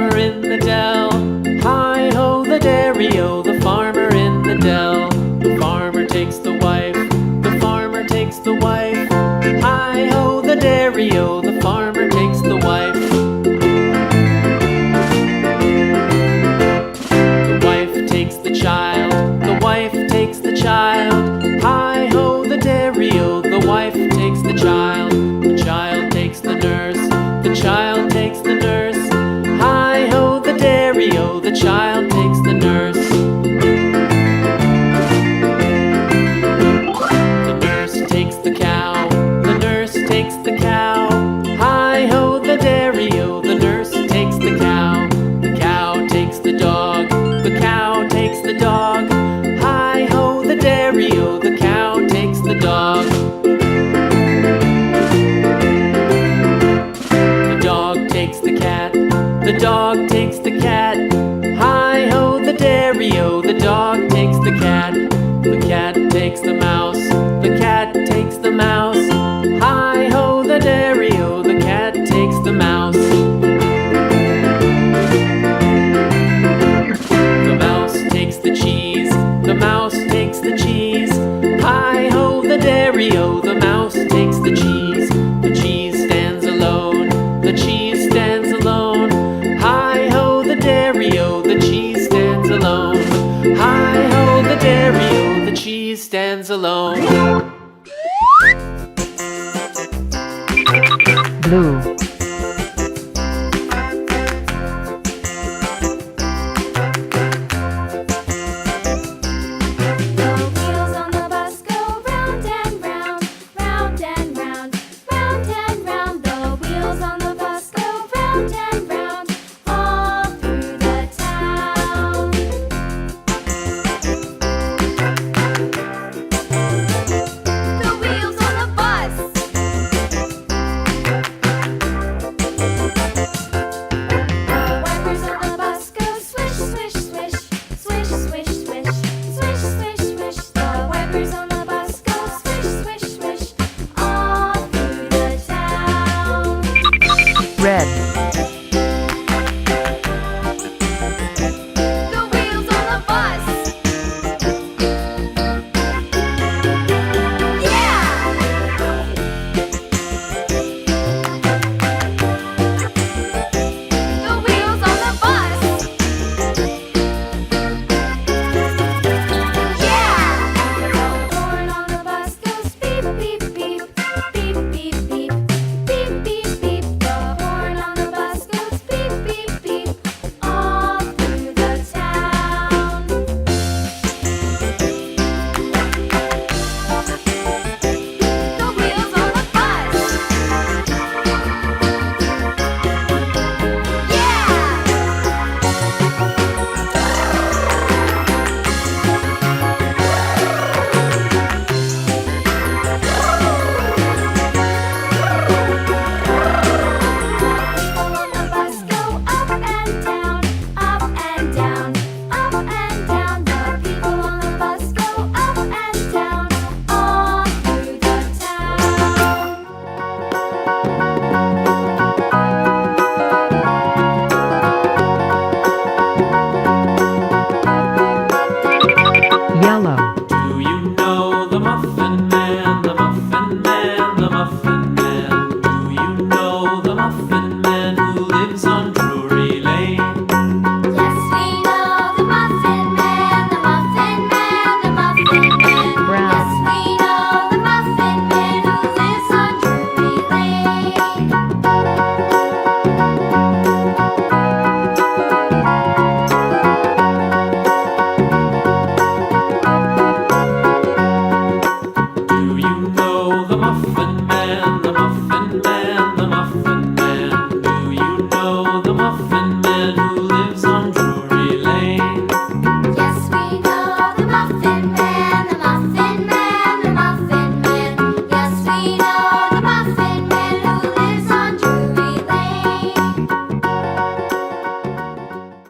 farmer in the dell. Hi-ho, the dairy-o, the farmer in the dell. The farmer takes the wife, the farmer takes the wife. Hi-ho, the dairy-o, the farmer takes the wife. The wife takes the child, the wife takes the child. Hi-ho, the dairy-o, the wife takes the child. The child takes the nurse, the child takes the nurse. Hi-ho, the dairy-o, the child takes the nurse. The nurse takes the cow, the nurse takes the cow. Hi-ho, the dairy-o, the nurse takes the cow. The cow takes the dog, the cow takes the dog. Hi-ho, the dairy-o, the cow takes the dog. The dog takes the cat, the dog takes the cat. Hi-ho, the dairy-o, the dog takes the cat. The cat takes the mouse, the cat takes the mouse. Hi-ho, the dairy-o, the cat takes the mouse. The mouse takes the cheese, the mouse takes the cheese. Hi-ho, the dairy-o, the mouse takes the cheese. The cheese stands alone, the cheese stands alone. Hi-ho, the dairy-o, the cheese stands alone. Hi-ho, the dairy-o, the cheese stands alone. Blue.